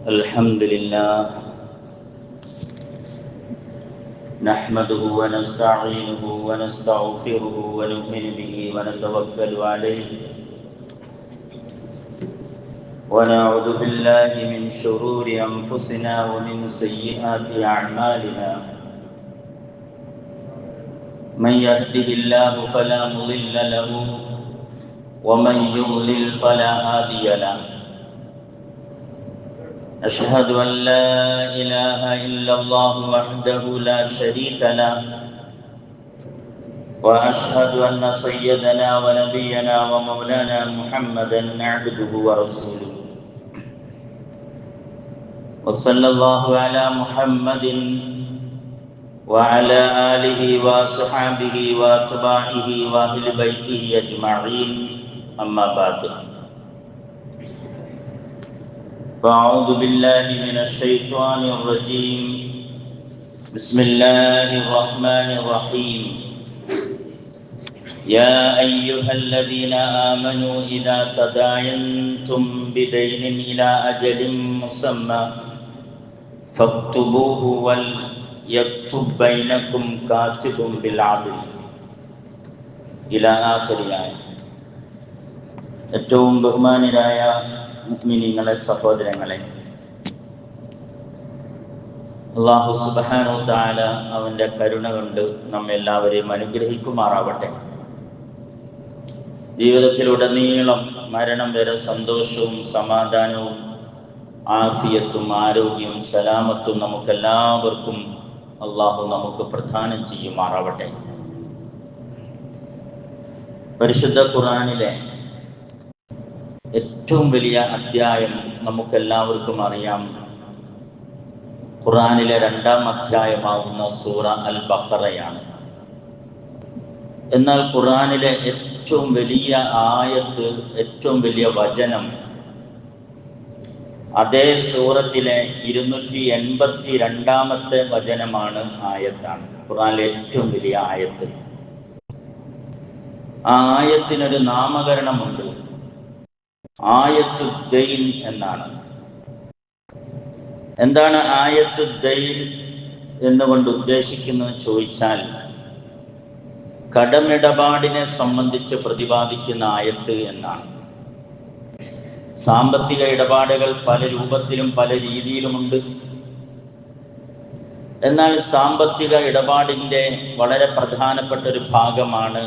الحمد لله نحمده ونستعينه ونستغفره ونؤمن به ونتوكل عليه ونعوذ بالله من شرور أنفسنا ومن سيئات أعمالنا من يهده الله فلا مضل له ومن يضلل فلا هادي له أشهد أن لا إله إلا الله وحده لا شريك له وأشهد أن سيدنا ونبينا ومولانا محمدا عبده ورسوله وصلى الله على محمد وعلى آله وصحبه وأتباعه وأهل بيته أجمعين أما بعد فأعوذ بالله من الشيطان الرجيم بسم الله الرحمن الرحيم يا أيها الذين آمنوا إذا تداينتم بدين إلى أجل مسمى فاكتبوه وليكتب بينكم كاتب بالعدل إلى آخر الآية. ഏറ്റവും ബഹുമാനരായ മുഅ്മിനീങ്ങളെ, സഹോദരങ്ങളെ, അല്ലാഹു സുബ്ഹാനഹു വ തആല അവന്റെ കരുണ കൊണ്ട് നമ്മെല്ലാവരെയും അനുഗ്രഹിക്കുമാറാവട്ടെ. ജീവിതത്തിലുടനീളം മരണം വരെ സന്തോഷവും സമാധാനവും ആഫിയത്തും ആരോഗ്യവും സലാമത്തും നമുക്കെല്ലാവർക്കും അല്ലാഹു നമുക്ക് പ്രദാനം ചെയ്യുമാറാവട്ടെ. പരിശുദ്ധ ഖുർആനിലെ ഏറ്റവും വലിയ അധ്യായം നമുക്കെല്ലാവർക്കും അറിയാം. ഖുർആനിലെ 2-ാം അധ്യായമാവുന്ന സൂറ അൽ ബഖറയാണ്. എന്നാൽ ഖുർആനിലെ ഏറ്റവും വലിയ ആയത്ത്, ഏറ്റവും വലിയ വചനം അതേ സൂറത്തിലെ 282-ാമത്തെ വചനമാണ്, ആയത്താണ്. ഖുർആനിലെ ഏറ്റവും വലിയ ആയത്ത്. ആ ആയത്തിനൊരു നാമകരണമുണ്ട്, ആയത്തുദ്ദൈൻ എന്നാണ്. എന്താണ് ആയത്തുദ്ദൈൻ എന്നുകൊണ്ട് ഉദ്ദേശിക്കുന്നത് ചോദിച്ചാൽ, കടമിടപാടിനെ സംബന്ധിച്ച് പ്രതിപാദിക്കുന്ന ആയത്ത് എന്നാണ്. സാമ്പത്തിക ഇടപാടുകൾ പല രൂപത്തിലും പല രീതിയിലുമുണ്ട്. എന്നാൽ സാമ്പത്തിക ഇടപാടിൻ്റെ വളരെ പ്രധാനപ്പെട്ട ഒരു ഭാഗമാണ്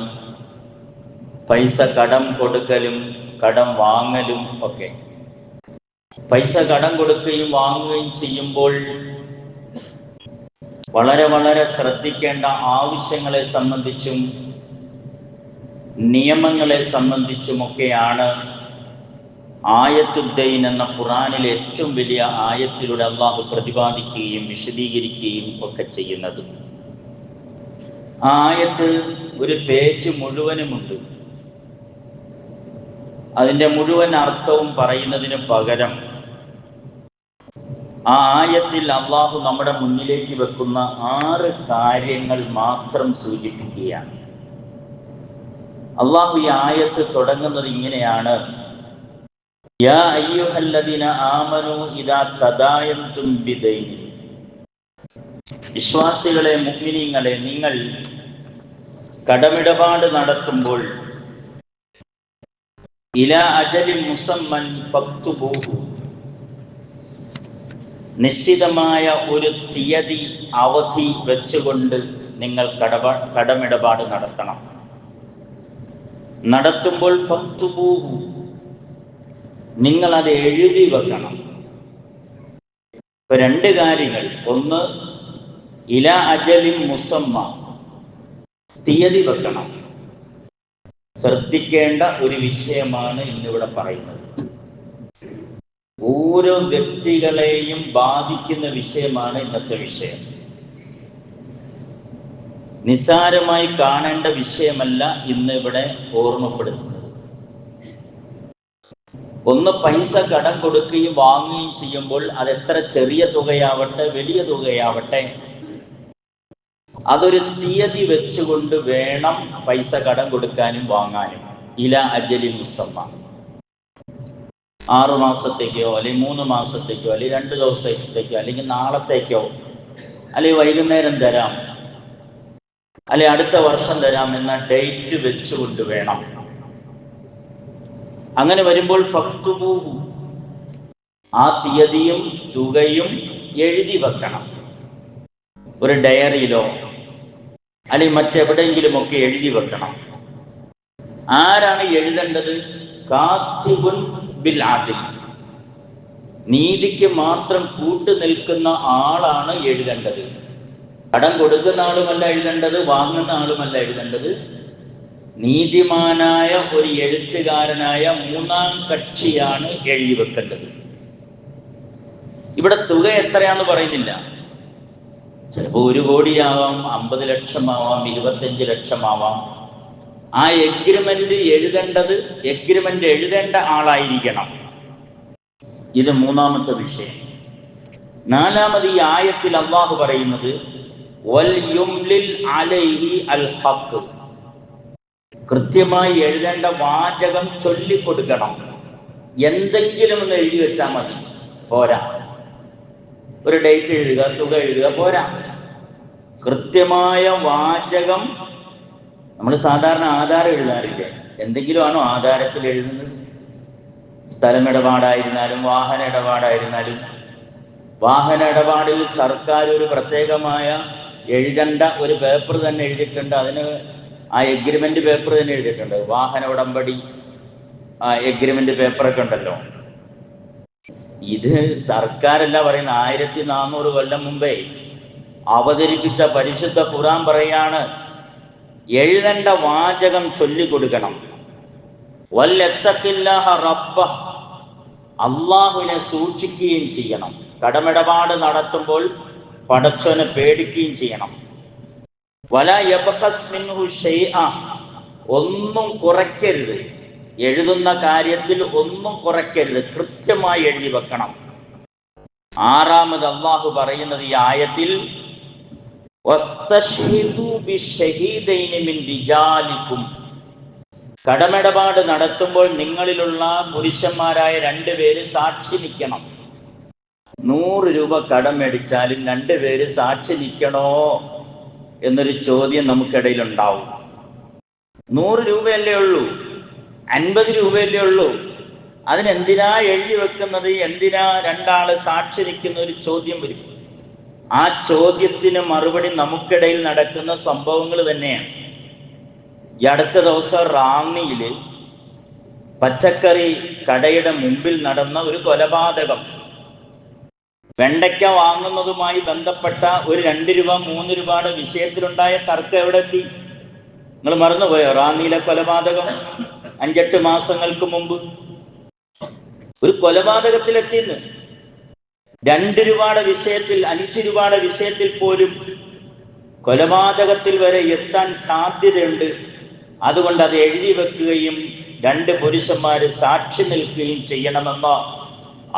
പൈസ കടം കൊടുക്കലും കടം വാങ്ങലും ഒക്കെ. പൈസ കടം കൊടുക്കുകയും വാങ്ങുകയും ചെയ്യുമ്പോൾ വളരെ വളരെ ശ്രദ്ധിക്കേണ്ട ആവശ്യങ്ങളെ സംബന്ധിച്ചും നിയമങ്ങളെ സംബന്ധിച്ചുമൊക്കെയാണ് ആയത്തുദ്ദൈൻ എന്ന ഖുർആനിലെ ഏറ്റവും വലിയ ആയത്തിലൂടെ അല്ലാഹു പ്രതിപാദിക്കുകയും വിശദീകരിക്കുകയും ഒക്കെ ചെയ്യുന്നത്. ആ ആയത്ത് ഒരു പേജ് മുഴുവനുമുണ്ട്. അതിൻ്റെ മുഴുവൻ അർത്ഥവും പറയുന്നതിന് പകരം ആ ആയത്തിൽ അല്ലാഹു നമ്മുടെ മുന്നിലേക്ക് വെക്കുന്ന 6 കാര്യങ്ങൾ മാത്രം സൂചിപ്പിക്കുകയാണ്. അല്ലാഹു ഈ ആയത്ത് തുടങ്ങുന്നത് ഇങ്ങനെയാണ്: യാ അയ്യുഹല്ലദീന ആമനൂ ഇദാ തദായൻതും ബിദൈൻ. വിശ്വാസികളെ, മുഅ്മിനീങ്ങളെ, നിങ്ങൾ കടമിടപാട് നടത്തുമ്പോൾ ഇലാ അജലിൻ മുസമ്മൻ ഫക്തുബൂഹു, നിശ്ചിതമായ ഒരു തീയതി, അവധി വെച്ചുകൊണ്ട് നിങ്ങൾ കടമിടപാട് നടത്തണം. നടത്തുമ്പോൾ ഫക്തുബൂഹു, നിങ്ങളത് എഴുതി വെക്കണം. ഇപ്പൊ 2 കാര്യങ്ങൾ. ഒന്ന്, ഇലാ അജലിൻ മുസമ്മ, തീയതി വെക്കണം. ശ്രദ്ധിക്കേണ്ട ഒരു വിഷയമാണ് ഇന്നിവിടെ പറയുന്നത്. ഓരോ വ്യക്തികളെയും ബാധിക്കുന്ന വിഷയമാണ് ഇന്നത്തെ വിഷയം. നിസ്സാരമായി കാണേണ്ട വിഷയമല്ല ഇന്ന് ഇവിടെ ഓർമ്മപ്പെടുത്തുന്നത്. ഒന്ന്, പൈസ കടം കൊടുക്കുകയും വാങ്ങുകയും ചെയ്യുമ്പോൾ അതെത്ര ചെറിയ തുകയാവട്ടെ വലിയ തുകയാവട്ടെ, അതൊരു തീയതി വെച്ചുകൊണ്ട് വേണം പൈസ കടം കൊടുക്കാനും വാങ്ങാനും. ഇല അജലി മുസമ്മ, 6 മാസത്തേക്കോ അല്ലെങ്കിൽ 3 മാസത്തേക്കോ അല്ലെങ്കിൽ 2 ദിവസത്തേക്കോ അല്ലെങ്കിൽ നാളത്തേക്കോ അല്ലെങ്കിൽ വൈകുന്നേരം തരാം അല്ലെങ്കിൽ അടുത്ത വർഷം തരാം എന്ന ഡേറ്റ് വെച്ചുകൊണ്ട് വേണം. അങ്ങനെ വരുമ്പോൾ ഫക്തുബൂഹു, ആ തീയതിയും തുകയും എഴുതി വെക്കണം. ഒരു ഡയറിയിലോ അല്ലെങ്കിൽ മറ്റെവിടെയെങ്കിലുമൊക്കെ എഴുതി വെക്കണം. ആരാണ് എഴുതേണ്ടത്? കാത്തിബുൻ ബിൽ ആദിൽ, നീതിക്ക് മാത്രം കൂട്ടു നിൽക്കുന്ന ആളാണ് എഴുതേണ്ടത്. കടം കൊടുക്കുന്ന ആളുമല്ല എഴുതേണ്ടത്, വാങ്ങുന്ന ആളുമല്ല എഴുതേണ്ടത്. നീതിമാനായ ഒരു എഴുത്തുകാരനായ 3-ാം കക്ഷിയാണ് എഴുതി വെക്കേണ്ടത്. ഇവിടെ തുക എത്രയാന്ന് പറയുന്നില്ല. ചിലപ്പോൾ 1 കോടിയാവാം, 50 ലക്ഷമാവാം, 25 ലക്ഷമാവാം. ആ എഗ്രിമെന്റ് എഴുതേണ്ട ആളായിരിക്കണം. ഇത് 3-ാമത്തെ വിഷയം. 4-ാമത് ഈ ആയത്തിൽ അല്ലാഹു പറയുന്നത് വൽ യുംലിൽ അലൈഹി അൽ ഹഖ്, കൃത്യമായി എഴുതേണ്ട വാചകം ചൊല്ലിക്കൊടുക്കണം. എന്തെങ്കിലും ഒന്ന് എഴുതി വെച്ചാൽ മതി, പോരാ. ഒരു ഡേറ്റ് എഴുതുക, തുക എഴുതുക, പോരാ. കൃത്യമായ വാചകം. നമ്മൾ സാധാരണ ആധാരം എഴുതാറില്ലേ? എന്തെങ്കിലും ആണോ ആധാരത്തിൽ എഴുതുന്നത്? സ്ഥലമിടപാടായിരുന്നാലും വാഹന ഇടപാടായിരുന്നാലും, വാഹന ഇടപാടിൽ സർക്കാർ ഒരു പ്രത്യേകമായ എഴുതേണ്ട ഒരു പേപ്പർ തന്നെ എഴുതിയിട്ടുണ്ട്. അതിന് ആ എഗ്രിമെന്റ് പേപ്പർ തന്നെ എഴുതിയിട്ടുണ്ട്. വാഹന ഉടമ്പടി എഗ്രിമെന്റ് പേപ്പറൊക്കെ ഉണ്ടല്ലോ. ഇത് സർക്കാരല്ല പറയുന്ന, 1400 കൊല്ലം മുമ്പേ അവതരിപ്പിച്ച പരിശുദ്ധ ഖുർആൻ പറയാണ്, എഴുതേണ്ട വാചകം ചൊല്ലിക്കൊടുക്കണം. വല്ലത്തഖില്ലാഹ റബ്ബ, അള്ളാഹുവിനെ സൂക്ഷിക്കുകയും ചെയ്യണം. കടമിടപാട് നടത്തുമ്പോൾ പടച്ചവനെ പേടിക്കുകയും ചെയ്യണം. വലാ യബ്ഖസ് മിൻഹു ഷൈഅ, ഒന്നും കുറയ്ക്കരുത്. എഴുതുന്ന കാര്യത്തിൽ ഒന്നും കുറയ്ക്കരുത്, കൃത്യമായി എഴുതി വെക്കണം. 6-ാമത് അള്ളാഹു പറയുന്നത് ഈ ആയത്തിൽ വസ്തശ്ഹിദു ബിശ്ശഹീദൈനി മിൻ റിജാലിക്കും, കടമിടപാട് നടത്തുമ്പോൾ നിങ്ങളിലുള്ള പുരുഷന്മാരായ 2 പേര് സാക്ഷി നിൽക്കണം. 100 രൂപ കടം മേടിച്ചാലും 2 പേര് സാക്ഷി നിൽക്കണോ എന്നൊരു ചോദ്യം നമുക്കിടയിൽ ഉണ്ടാവും. 100 രൂപയല്ലേ ഉള്ളൂ, 50 രൂപയല്ലേ ഉള്ളൂ, അതിനെന്തിനാ എഴുതി വെക്കുന്നത്? എന്തിനാ 2 ആള് സാക്ഷി നിൽക്കുന്ന ഒരു ചോദ്യം വരും. ആ ചോദ്യത്തിന് മറുപടി നമുക്കിടയിൽ നടക്കുന്ന സംഭവങ്ങൾ തന്നെയാണ്. ഈ അടുത്ത ദിവസം റാന്നിയില് പച്ചക്കറി കടയുടെ മുമ്പിൽ നടന്ന ഒരു കൊലപാതകം. വെണ്ടയ്ക്ക വാങ്ങുന്നതുമായി ബന്ധപ്പെട്ട ഒരു 2 രൂപ 3 രൂപയുടെ വിഷയത്തിലുണ്ടായ തർക്കം എവിടെ എത്തി? നിങ്ങൾ മറന്നുപോയോ? റാന്നിയിലെ കൊലപാതകം 5-8 മാസങ്ങൾക്ക് മുമ്പ് ഒരു കൊലപാതകത്തിലെത്തിന്ന്. 2 രൂപയുടെ വിഷയത്തിൽ, 5 രൂപയുടെ വിഷയത്തിൽ പോലും കൊലപാതകത്തിൽ വരെ എത്താൻ സാധ്യതയുണ്ട്. അതുകൊണ്ട് അത് എഴുതി വെക്കുകയും 2 പുരുഷന്മാര് സാക്ഷി നിൽക്കുകയും ചെയ്യണമെന്ന്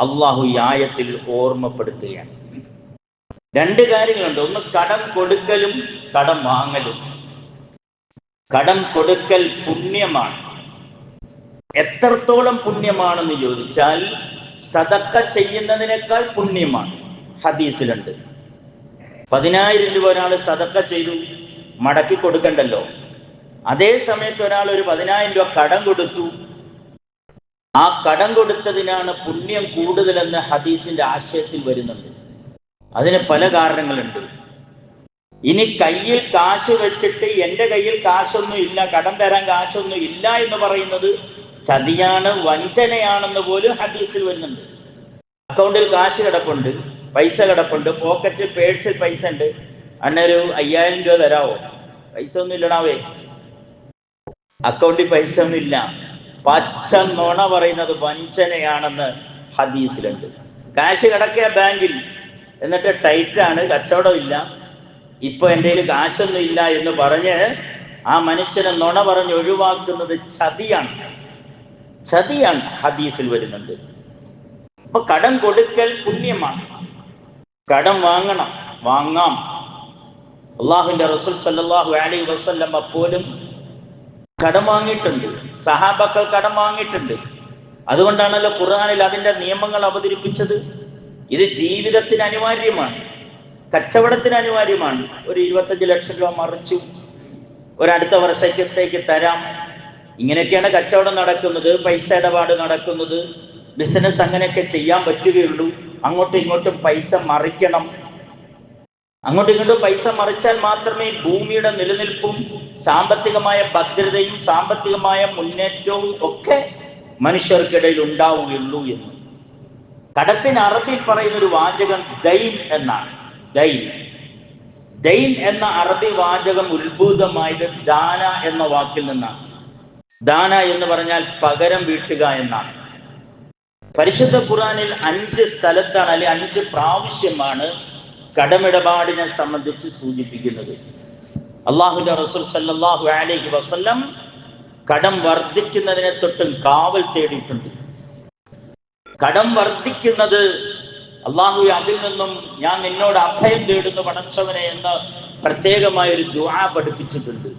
അള്ളാഹു ഈ ആയത്തിൽ ഓർമ്മപ്പെടുത്തുകയാണ്. 2 കാര്യങ്ങളുണ്ട്. ഒന്ന് കടം കൊടുക്കലും കടം വാങ്ങലും. കടം കൊടുക്കൽ പുണ്യമാണ്. എത്രത്തോളം പുണ്യമാണെന്ന് ചോദിച്ചാൽ സദക്ക ചെയ്യുന്നതിനേക്കാൾ പുണ്യമാണ്. ഹദീസിലുണ്ട്, 10,000 രൂപ ഒരാൾ സദക്ക ചെയ്തു, മടക്കി കൊടുക്കണ്ടല്ലോ. അതേ സമയത്ത് ഒരാൾ ഒരു 10,000 രൂപ കടം കൊടുത്തു, ആ കടം കൊടുത്തതിനാണ് പുണ്യം കൂടുതലെന്ന് ഹദീസിന്റെ ആശയത്തിൽ വരുന്നുണ്ട്. അതിന് പല കാരണങ്ങളുണ്ട്. ഇനി കയ്യിൽ കാശ് വെച്ചിട്ട് എൻ്റെ കയ്യിൽ കാശൊന്നും ഇല്ല, കടം തരാൻ കാശൊന്നും ഇല്ല എന്ന് പറയുന്നത് ചതിയാണ്, വഞ്ചനയാണെന്ന് പോലും ഹദീസിൽ വരുന്നുണ്ട്. അക്കൗണ്ടിൽ കാശ് കിടപ്പുണ്ട്, പൈസ കിടപ്പുണ്ട്, പോക്കറ്റ് പേഴ്സിൽ പൈസ ഉണ്ട്, അന്നൊരു 5,000 രൂപ തരാവോ? പൈസ ഒന്നും ഇല്ലടാവേ, അക്കൗണ്ടിൽ പൈസ ഒന്നും ഇല്ല. പച്ച നുണ പറയുന്നത് വഞ്ചനയാണെന്ന് ഹദീസിലുണ്ട്. കാശ് കിടക്കുക ബാങ്കിൽ, എന്നിട്ട് ടൈറ്റാണ്, കച്ചവടമില്ല, ഇപ്പൊ എൻ്റെ കയ്യിൽ കാശൊന്നും ഇല്ല എന്ന് പറഞ്ഞ് ആ മനുഷ്യനെ നുണ പറഞ്ഞ് ഒഴിവാക്കുന്നത് ചതിയാണ്. ചതിയാണ് ഹദീസിൽ വരുന്നുണ്ട്. അപ്പൊ കടം കൊടുക്കൽ പുണ്യമാണ്. കടം വാങ്ങണം, വാങ്ങാം. അള്ളാഹുവിന്റെ റസൂൽ സല്ലല്ലാഹു അലൈഹി വസല്ലം പോലും കടം വാങ്ങിയിട്ടുണ്ട്. സഹാബക്കൾ കടം വാങ്ങിയിട്ടുണ്ട്. അതുകൊണ്ടാണല്ലോ ഖുർആനിൽ അതിന്റെ നിയമങ്ങൾ അവതരിപ്പിച്ചത്. ഇത് ജീവിതത്തിന് അനിവാര്യമാണ്, കച്ചവടത്തിന് അനിവാര്യമാണ്. ഒരു 25 ലക്ഷം രൂപ മറിച്ചു, ഒരടുത്ത വർഷത്തേക്ക് തരാം. ഇങ്ങനെയൊക്കെയാണ് കച്ചവടം നടക്കുന്നത്, പൈസ ഇടപാട് നടക്കുന്നത്. ബിസിനസ് അങ്ങനെയൊക്കെ ചെയ്യാൻ പറ്റുകയുള്ളൂ. അങ്ങോട്ടും ഇങ്ങോട്ടും പൈസ മറിക്കണം. അങ്ങോട്ടും ഇങ്ങോട്ടും പൈസ മറിച്ചാൽ മാത്രമേ ഭൂമിയുടെ നിലനിൽപ്പും സാമ്പത്തികമായ ഭദ്രതയും സാമ്പത്തികമായ മുന്നേറ്റവും ഒക്കെ മനുഷ്യർക്കിടയിൽ ഉണ്ടാവുകയുള്ളൂ എന്ന്. കടത്തിന് അറബിയിൽ പറയുന്ന ഒരു വാചകം ദൈൻ എന്നാണ്. ദൈൻ എന്ന അറബി വാചകം ഉത്ഭൂതമായത് ദാന എന്ന വാക്കിൽ നിന്നാണ്. ദാന എന്ന് പറഞ്ഞാൽ പകരം വീട്ടുക എന്നാണ്. പരിശുദ്ധ ഖുർആനിൽ 5 സ്ഥലത്താണ്, അല്ലെങ്കിൽ 5 പ്രാവശ്യമാണ് കടമിടപാടിനെ സംബന്ധിച്ച് സൂചിപ്പിക്കുന്നത്. അല്ലാഹുവിന്റെ റസൂൽ സല്ലല്ലാഹു അലൈഹി വസല്ലം കടം വർദ്ധിക്കുന്നതിനെ തൊട്ടും കാവൽ തേടിയിട്ടുണ്ട്. കടം വർദ്ധിക്കുന്നത് അല്ലാഹു അതിൽ നിന്നും ഞാൻ നിന്നോട് അഭയം തേടുന്നു പടച്ചവനെ എന്ന പ്രത്യേകമായ ഒരു ദുആ പഠിപ്പിച്ചിട്ടുണ്ട്.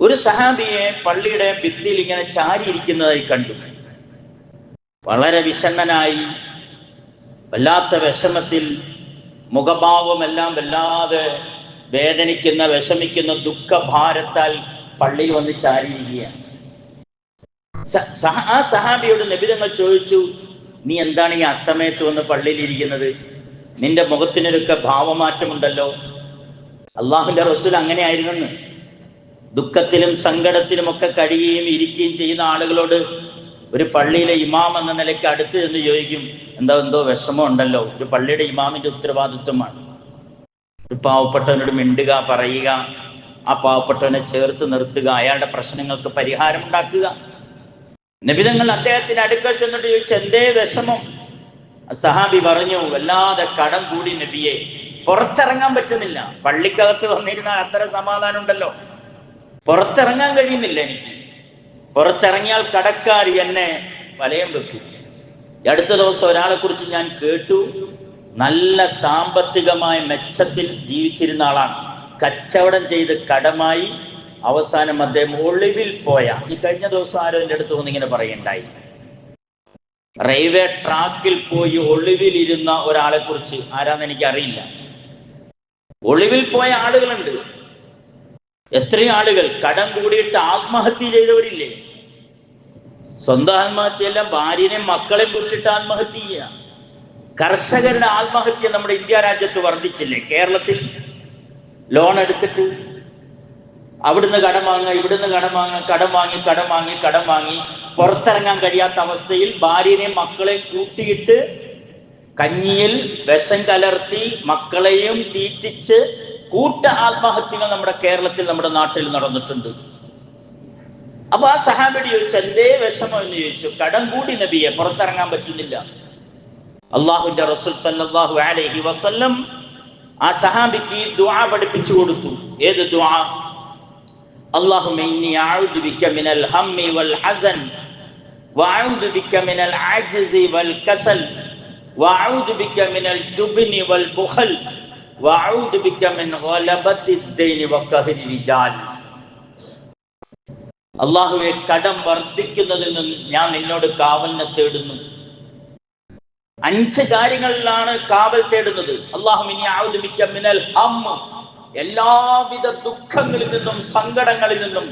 ഒരു സഹാബിയെ പള്ളിയുടെ ഭിത്തിയിൽ ഇങ്ങനെ ചാരിയിരിക്കുന്നതായി കണ്ടു. വളരെ വിഷണ്ണനായി, വല്ലാത്ത വിഷമത്തിൽ, മുഖഭാവമെല്ലാം വല്ലാതെ വേദനിക്കുന്ന, വിഷമിക്കുന്ന, ദുഃഖഭാരത്താൽ പള്ളിയിൽ വന്ന് ചാരിയിരിക്കുകയാണ്. ആ സഹാബിയോട് നബി തങ്ങൾ ചോദിച്ചു, നീ എന്താണ് ഈ അസമയത്ത് വന്ന് പള്ളിയിൽ ഇരിക്കുന്നത്? നിന്റെ മുഖത്തിനൊക്കെ ഭാവമാറ്റമുണ്ടല്ലോ. അള്ളാഹുവിന്റെ റസൂൽ അങ്ങനെ ആയിരുന്നെന്ന്. ദുഃഖത്തിലും സങ്കടത്തിലും ഒക്കെ കഴിയുകയും ഇരിക്കുകയും ചെയ്യുന്ന ആളുകളോട് ഒരു പള്ളിയിലെ ഇമാം എന്ന നിലയ്ക്ക് അടുത്ത് ചെന്ന് ചോദിക്കും, എന്തോ വിഷമം ഉണ്ടല്ലോ. ഒരു പള്ളിയുടെ ഇമാമിന്റെ ഉത്തരവാദിത്വമാണ് ഒരു പാവപ്പെട്ടവനോട് മിണ്ടുക, പറയുക, ആ പാവപ്പെട്ടവനെ ചേർത്ത് നിർത്തുക, അയാളുടെ പ്രശ്നങ്ങൾക്ക് പരിഹാരം ഉണ്ടാക്കുക. നബി തങ്ങൾ അദ്ദേഹത്തിന് അടുക്കൽ ചെന്നിട്ട് ചോദിച്ചു, എന്തേ വിഷമം? സഹാബി പറഞ്ഞു, വല്ലാതെ കടം കൂടി നബിയെ, പുറത്തിറങ്ങാൻ പറ്റുന്നില്ല. പള്ളിക്കകത്ത് വന്നിരുന്നാൽ അത്ര സമാധാനം ഉണ്ടല്ലോ, പുറത്തിറങ്ങാൻ കഴിയുന്നില്ല എനിക്ക്. പുറത്തിറങ്ങിയാൽ കടക്കാർ എന്നെ വലയം വെക്കും. അടുത്ത ദിവസം ഒരാളെ കുറിച്ച് ഞാൻ കേട്ടു, നല്ല സാമ്പത്തികമായ മെച്ചത്തിൽ ജീവിച്ചിരുന്ന ആളാണ്. കച്ചവടം ചെയ്ത് കടമായി അവസാനം അദ്ദേഹം ഒളിവിൽ പോയ, ഈ കഴിഞ്ഞ ദിവസം ആരോ എൻ്റെ അടുത്ത് വന്നിങ്ങനെ പറയുണ്ടായി, റെയിൽവേ ട്രാക്കിൽ പോയി ഒളിവിലിരുന്ന ഒരാളെ കുറിച്ച്. ആരാന്ന് എനിക്ക് അറിയില്ല. ഒളിവിൽ പോയ ആളുകളുണ്ട്. എത്രയും ആളുകൾ കടം കൂടിയിട്ട് ആത്മഹത്യ ചെയ്തവരില്ലേ? സ്വന്തം ആത്മഹത്യയല്ല, ഭാര്യനെയും മക്കളെയും കുറിച്ചിട്ട് ആത്മഹത്യ ചെയ്യുക. കർഷകരുടെ ആത്മഹത്യ നമ്മുടെ ഇന്ത്യ രാജ്യത്ത് വർദ്ധിച്ചില്ലേ? കേരളത്തിൽ ലോൺ എടുത്തിട്ട് അവിടുന്ന് കടം വാങ്ങുക, ഇവിടുന്ന് കടം വാങ്ങുക, കടം വാങ്ങി പുറത്തിറങ്ങാൻ കഴിയാത്ത അവസ്ഥയിൽ ഭാര്യനെയും മക്കളെയും കൂട്ടിയിട്ട് കഞ്ഞിയിൽ വിഷം കലർത്തി മക്കളെയും തീറ്റിച്ച് കൂട്ട ആത്മഹത്യകൾ നമ്മുടെ കേരളത്തിൽ, നമ്മുടെ നാട്ടിൽ നടന്നിട്ടുണ്ട്. അപ്പൊ ആ സഹാബിയോട് ചോദിച്ചു, എന്തേ വിഷമം എന്ന് ചോദിച്ചു. കടം കൂടി നബിയെ, പുറത്തിറങ്ങാൻ പറ്റുന്നില്ല. അള്ളാഹുവിന്റെ റസൂൽ സല്ലല്ലാഹു അലൈഹി വസല്ലം ആ സഹാബിക്ക് ദുആ പഠിപ്പിച്ചു കൊടുത്തു. ഏത് ദുആ? അല്ലാഹുമ്മ ഇന്നി അഊദു ബിക മിനൽ ഹമ്മി വൽ ഹസൻ വഅഊദു ബിക മിനൽ അജ്സി വൽ കസൽ വഅഊദു ബിക മിനൽ ജുബ്നി വൽ ബുഖൽ വഅഊദു ബിക മിൻ ഗലബത്തിദ് ദൈനി വഖഹരി റിജാൽ. അല്ലാഹുവേ, കടം വർദ്ധിക്കുന്നതിൽ നിന്ന് ഞാൻ നിന്നോട് കാവലിനെ തേടുന്നു. 5 കാര്യങ്ങളിലാണ് കാവൽ തേടുന്നത്. അല്ലാഹുമ്മ ഇന്നി അഊദു ബിക മിനൽ ഹമ്മ്, എല്ലാവിധ ദുഃഖങ്ങളിൽ നിന്നും സങ്കടങ്ങളിൽ നിന്നും,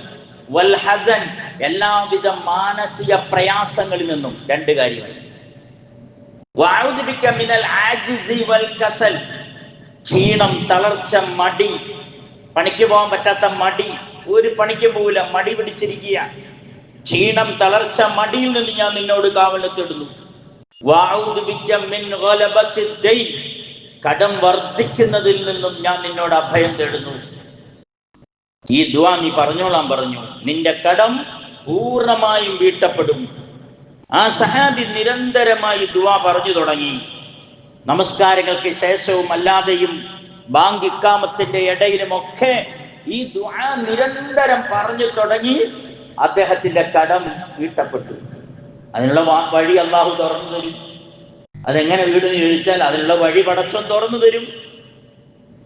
വൽ ഹസൻ, എല്ലാവിധ മാനസിക പ്രയാസങ്ങളിൽ നിന്നും. 2 കാര്യങ്ങൾ. വഅഊദു ബിക മിനൽ ആജിസി വൽ കസൽ, ക്ഷീണം, തളർച്ച, മടി, പണിക്ക് പോകാൻ പറ്റാത്ത മടി, ഒരു പണിക്ക് പോകില്ല, മടി പിടിച്ചിരിക്കുക. ക്ഷീണം, തളർച്ച, മടിയിൽ നിന്ന് ഞാൻ നിന്നോട് കാവലിനെ തേടുന്നു. വഅഊദു ബിക മിൻ ഗലബത്തിദ് ദൈൻ, കടം വർദ്ധിക്കുന്നതിൽ നിന്നും ഞാൻ നിന്നോട് അഭയം തേടുന്നു. ഈ ദുആ നീ പറഞ്ഞോളാൻ പറഞ്ഞു, നിന്റെ കടം പൂർണ്ണമായും വീട്ടപ്പെടും. ആ സഹാബി നിരന്തരമായി ദുആ പറഞ്ഞു തുടങ്ങി. നമസ്കാരങ്ങൾക്ക് ശേഷവും അല്ലാതെയും ബാങ്ക് ഇഖാമത്തിന്റെ ഇടയിലുമൊക്കെ ഈ ദുആ നിരന്തരം പറഞ്ഞു തുടങ്ങി. അദ്ദേഹത്തിന്റെ കടം വീട്ടപ്പെട്ടു. അതിനുള്ള വഴി അല്ലാഹു തുറന്നു തരും. അതെങ്ങനെ വീടെന്ന് ചോദിച്ചാൽ അതിനുള്ള വഴി പടച്ചോൻ തുറന്നു തരും.